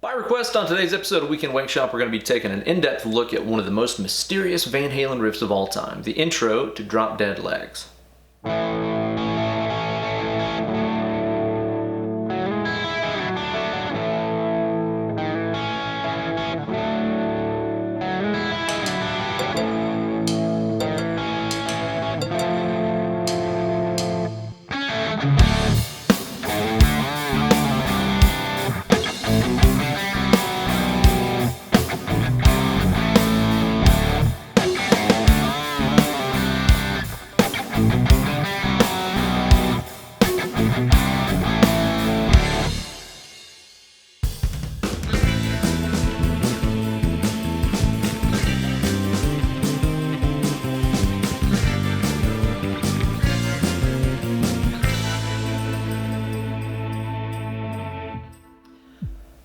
By request, on today's episode of Weekend Wankshop, we're going to be taking an in-depth look at one of the most mysterious Van Halen riffs of all time, the intro to Drop Dead Legs.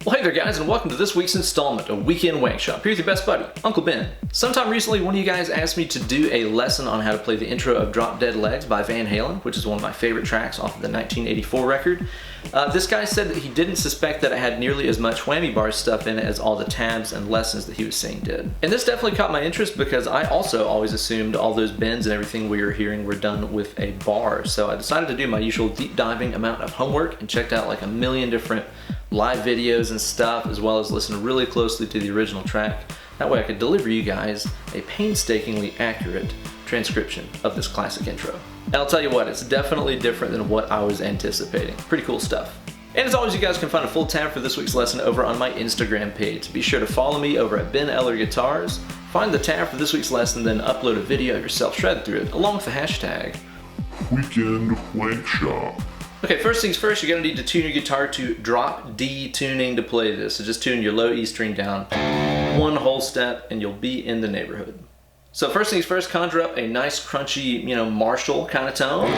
Well, hey there guys, and welcome to this week's installment of Weekend Wankshop. Here's your best buddy, Uncle Ben. Sometime recently, one of you guys asked me to do a lesson on how to play the intro of Drop Dead Legs by Van Halen, which is one of my favorite tracks off of the 1984 record. This guy said that he didn't suspect that it had nearly as much whammy bar stuff in it as all the tabs and lessons that he was saying did. And this definitely caught my interest because I also always assumed all those bends and everything we were hearing were done with a bar. So I decided to do my usual deep diving amount of homework and checked out like a million different live videos and stuff, as well as listen really closely to the original track. That way I could deliver you guys a painstakingly accurate transcription of this classic intro. And I'll tell you what, it's definitely different than what I was anticipating. Pretty cool stuff. And as always, you guys can find a full tab for this week's lesson over on my Instagram page. Be sure to follow me over at BenEllerGuitars. Find the tab for this week's lesson, then upload a video of yourself shredded through it, along with the hashtag Weekend Wankshop. Okay, first things first, you're going to need to tune your guitar to drop D tuning to play this. So just tune your low E string down one whole step and you'll be in the neighborhood. So first things first, conjure up a nice crunchy, Marshall kind of tone.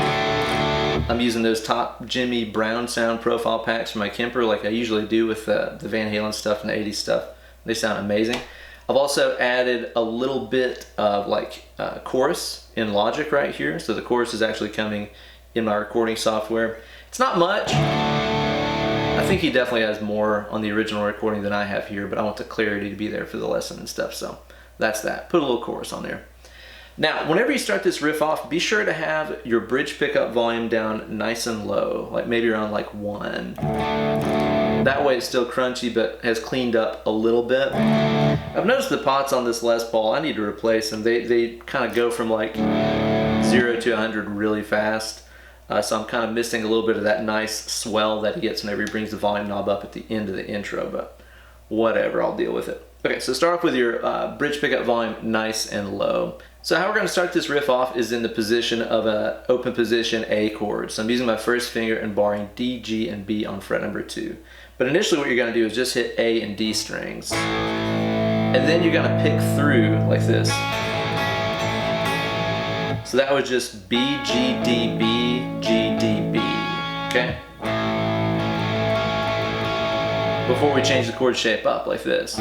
I'm using those top Jimi Brown Sound profile packs for my Kemper like I usually do with the Van Halen stuff and the 80s stuff. They sound amazing. I've also added a little bit of chorus in Logic right here. So the chorus is actually coming in my recording software. It's not much. I think he definitely has more on the original recording than I have here, but I want the clarity to be there for the lesson and stuff, so that's that. Put a little chorus on there. Now, whenever you start this riff off, be sure to have your bridge pickup volume down nice and low, like maybe around 1. That way it's still crunchy, but has cleaned up a little bit. I've noticed the pots on this Les Paul, I need to replace them. They kind of go from 0 to 100 really fast. So I'm kind of missing a little bit of that nice swell that he gets whenever he brings the volume knob up at the end of the intro, but whatever, I'll deal with it. Okay, so start off with your bridge pickup volume nice and low. So how we're going to start this riff off is in the position of an open position A chord. So I'm using my first finger and barring D, G, and B on fret number 2. But initially what you're going to do is just hit A and D strings. And then you're going to pick through like this. So that was just B, G, D, B, G, D, B, okay? Before we change the chord shape up like this.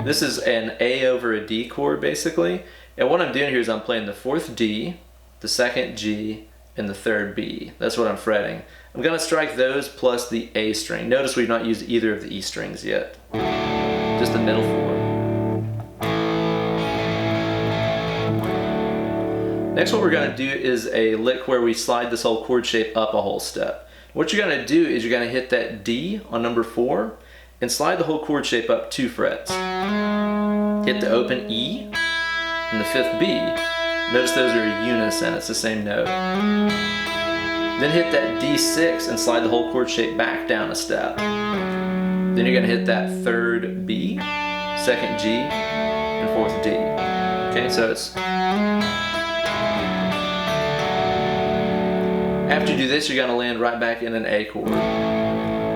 This is an A over a D chord basically. And what I'm doing here is I'm playing the 4th D, the 2nd G, and the 3rd B. That's what I'm fretting. I'm gonna strike those plus the A string. Notice we've not used either of the E strings yet. Just the middle 4. Next, what we're going to do is a lick where we slide this whole chord shape up a whole step. What you're going to do is you're going to hit that D on number 4 and slide the whole chord shape up 2 frets. Hit the open E and the 5th B. Notice those are in unison, it's the same note. Then hit that D6 and slide the whole chord shape back down a step. Then you're going to hit that 3rd B, 2nd G, and 4th D. Okay, so it's... After you do this, you're going to land right back in an A chord.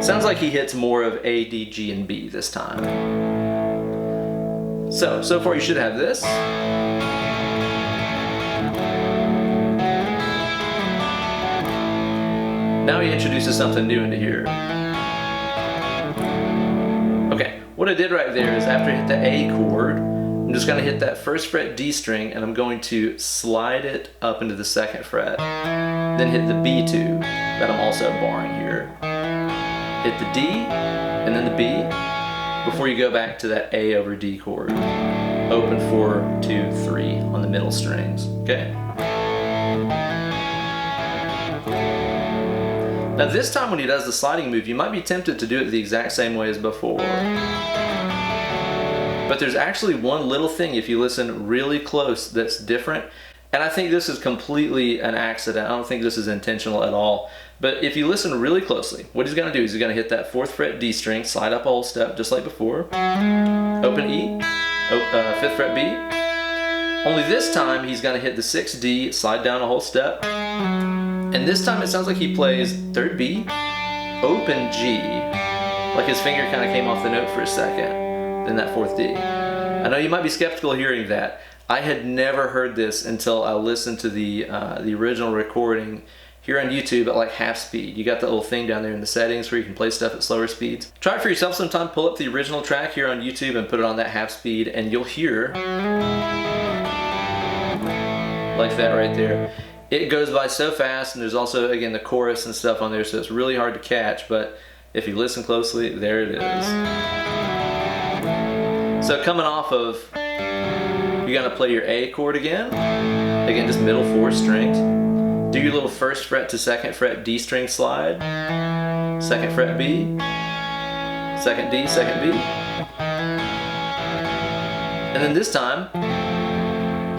Sounds like he hits more of A, D, G, and B this time. So far you should have this. Now he introduces something new into here. Okay, what I did right there is after I hit the A chord, I'm just going to hit that 1st fret D string and I'm going to slide it up into the 2nd fret. Then hit the B2 that I'm also barring here. Hit the D and and then the B, before you go back to that A over D chord. Open 4, 2, 3 on the middle strings, okay? Now this time when he does the sliding move, you might be tempted to do it the exact same way as before. But there's actually one little thing, if you listen really close, that's different. And I think this is completely an accident. I don't think this is intentional at all. But if you listen really closely, what he's gonna do is he's gonna hit that 4th fret D string, slide up a whole step, just like before. Open E, 5th fret B. Only this time he's gonna hit the 6th D, slide down a whole step. And this time it sounds like he plays 3rd B, open G. Like his finger kind of came off the note for a second, then that 4th D. I know you might be skeptical hearing that. I had never heard this until I listened to the original recording here on YouTube at like half speed. You got that little thing down there in the settings where you can play stuff at slower speeds. Try it for yourself sometime. Pull up the original track here on YouTube and put it on that half speed, and you'll hear like that right there. It goes by so fast, and there's also, again, the chorus and stuff on there, so it's really hard to catch, but if you listen closely, there it is. So coming off of, you're gonna play your A chord again. Again, just middle 4 strings. Do your little 1st fret to 2nd fret D string slide. 2nd fret B. 2nd D, 2nd B. And then this time,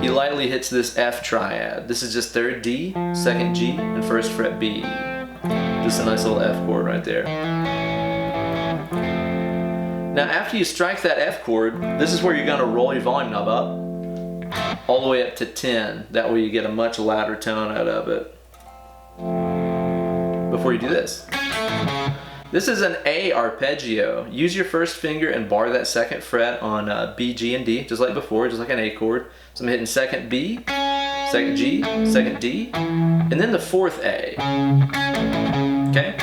he lightly hits this F triad. This is just 3rd D, 2nd G, and 1st fret B. Just a nice little F chord right there. Now after you strike that F chord, this is where you're gonna roll your volume knob up, all the way up to 10. That way you get a much louder tone out of it. Before you do this. This is an A arpeggio. Use your 1st finger and bar that 2nd fret on B, G, and D, just like before, just like an A chord. So I'm hitting 2nd B, 2nd G, 2nd D, and then the 4th A. Okay?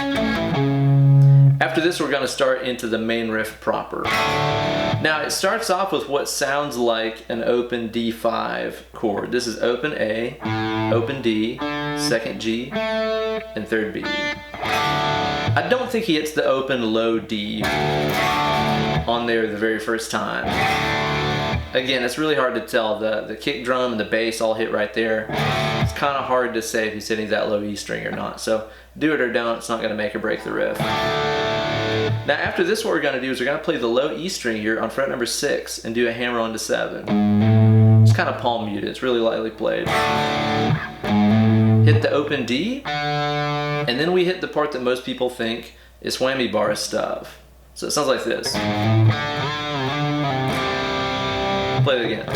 After this, we're going to start into the main riff proper. Now, it starts off with what sounds like an open D5 chord. This is open A, open D, 2nd G, and 3rd B. I don't think he hits the open low D on there the very first time. Again, it's really hard to tell. The kick drum and the bass all hit right there. It's kind of hard to say if he's hitting that low E string or not. So do it or don't, it's not going to make or break the riff. Now after this, what we're going to do is we're going to play the low E string here on fret number 6 and do a hammer on to 7. It's kind of palm muted, it's really lightly played. Hit the open D, and then we hit the part that most people think is whammy bar stuff. So it sounds like this. Play it again.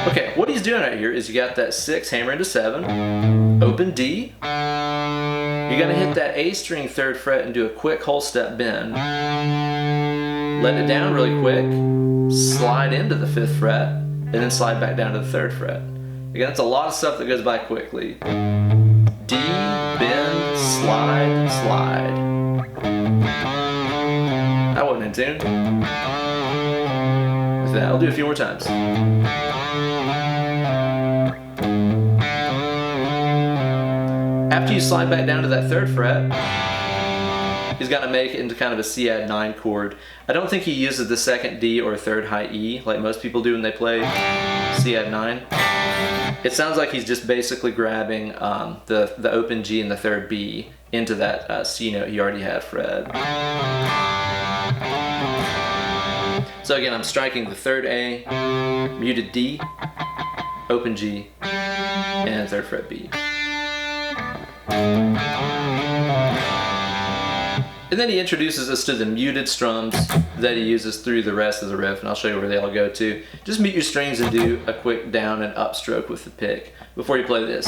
Okay, what he's doing right here is you got that 6 hammer into 7, open D. You're gonna hit that A string 3rd fret and do a quick whole step bend. Let it down really quick, slide into the 5th fret, and then slide back down to the 3rd fret. Again, that's a lot of stuff that goes by quickly. D, bend, slide, slide. That wasn't in tune. With that, I'll do a few more times. After you slide back down to that 3rd fret, he's got to make it into kind of a C add 9 chord. I don't think he uses the 2nd D or 3rd high E like most people do when they play C add 9. It sounds like he's just basically grabbing the open G and the 3rd B into that C note he already had fret. So again, I'm striking the 3rd A, muted D, open G, and 3rd fret B. And then he introduces us to the muted strums that he uses through the rest of the riff, and I'll show you where they all go to. Just mute your strings and do a quick down and up stroke with the pick before you play this.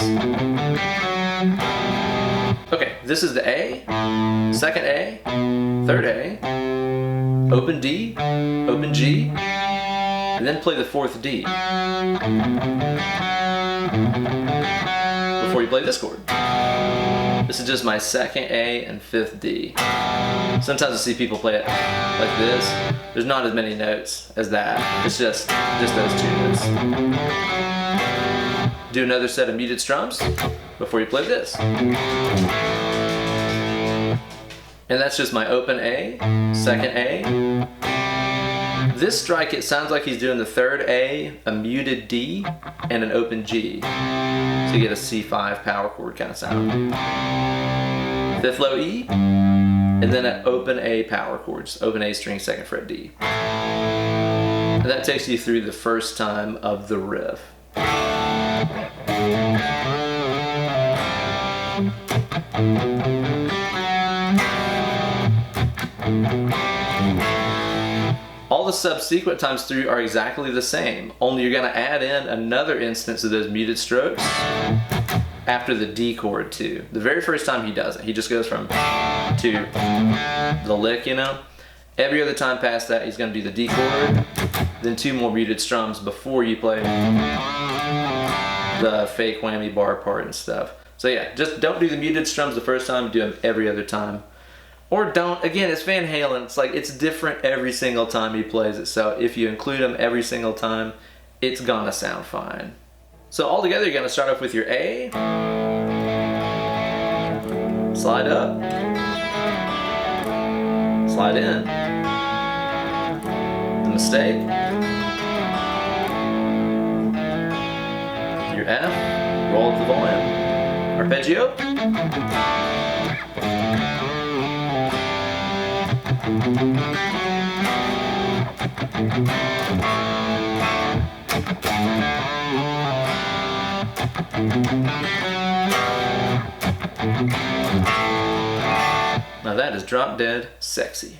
Okay, this is the A, 2nd A, 3rd A, open D, open G, and then play the 4th D before you play this chord. This is just my 2nd A and 5th D. Sometimes I see people play it like this. There's not as many notes as that. It's just those 2 notes. Do another set of muted strums before you play this. And that's just my open A, second A. This strike, it sounds like he's doing the third A, a muted D, and an open G. So you get a C5 power chord kind of sound. Fifth low E, and then an open A power chord, just open A string, second fret D. And that takes you through the first time of the riff. All the subsequent times through are exactly the same, only you're going to add in another instance of those muted strokes after the D chord too. The very first time he does it, he just goes from to the lick, you know. Every other time past that, he's going to do the D chord, then 2 more muted strums before you play the fake whammy bar part and stuff. So yeah, just don't do the muted strums the first time, do them every other time. Or don't, again, it's Van Halen, it's like, it's different every single time he plays it, so if you include them every single time, it's gonna sound fine. So all together, you're gonna start off with your A, slide up, slide in, the mistake, your F, roll up the volume, arpeggio, now that is drop dead sexy.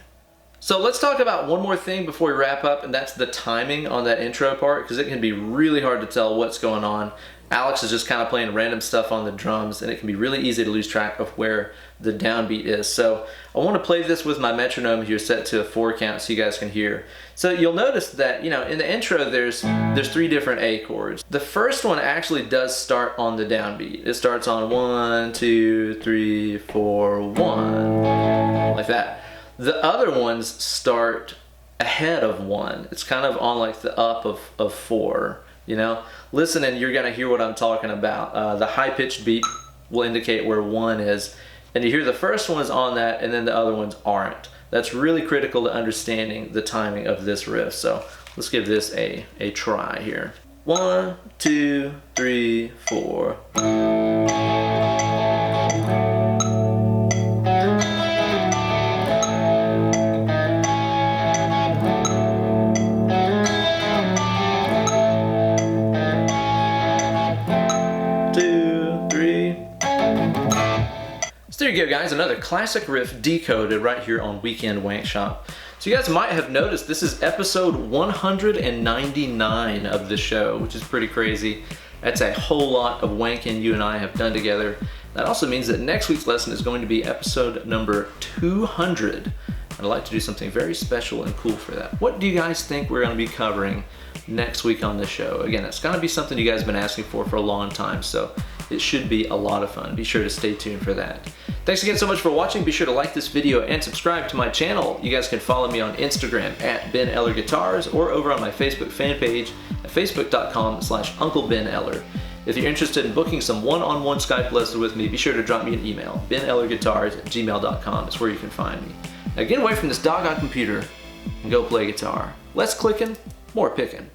So let's talk about one more thing before we wrap up, and that's the timing on that intro part, because it can be really hard to tell what's going on. Alex is just kind of playing random stuff on the drums, and it can be really easy to lose track of where the downbeat is. So I want to play this with my metronome here set to a 4 count so you guys can hear. So you'll notice that, you know, in the intro there's 3 different A chords. The first one actually does start on the downbeat. It starts on 1, 2, 3, 4, 1, like that. The other ones start ahead of 1. It's kind of on like the up of 4, you know? Listen and you're gonna hear what I'm talking about. The high-pitched beat will indicate where 1 is, and you hear the first one is on that and then the other ones aren't. That's really critical to understanding the timing of this riff. So let's give this a try here. 1, 2, 3, 4. There you go, guys, another classic riff decoded right here on Weekend Wankshop. So you guys might have noticed this is episode 199 of the show, which is pretty crazy. That's a whole lot of wanking you and I have done together. That also means that next week's lesson is going to be episode number 200. I'd like to do something very special and cool for that. What do you guys think we're going to be covering next week on the show? Again, it's going to be something you guys have been asking for a long time, so it should be a lot of fun. Be sure to stay tuned for that. Thanks again so much for watching. Be sure to like this video and subscribe to my channel. You guys can follow me on Instagram at BenEllerGuitars or over on my Facebook fan page at facebook.com/UncleBenEller. If you're interested in booking some one-on-one Skype lessons with me, be sure to drop me an email, BenEllerGuitars@gmail.com. That's where you can find me. Now get away from this doggone computer and go play guitar. Less clicking, more picking.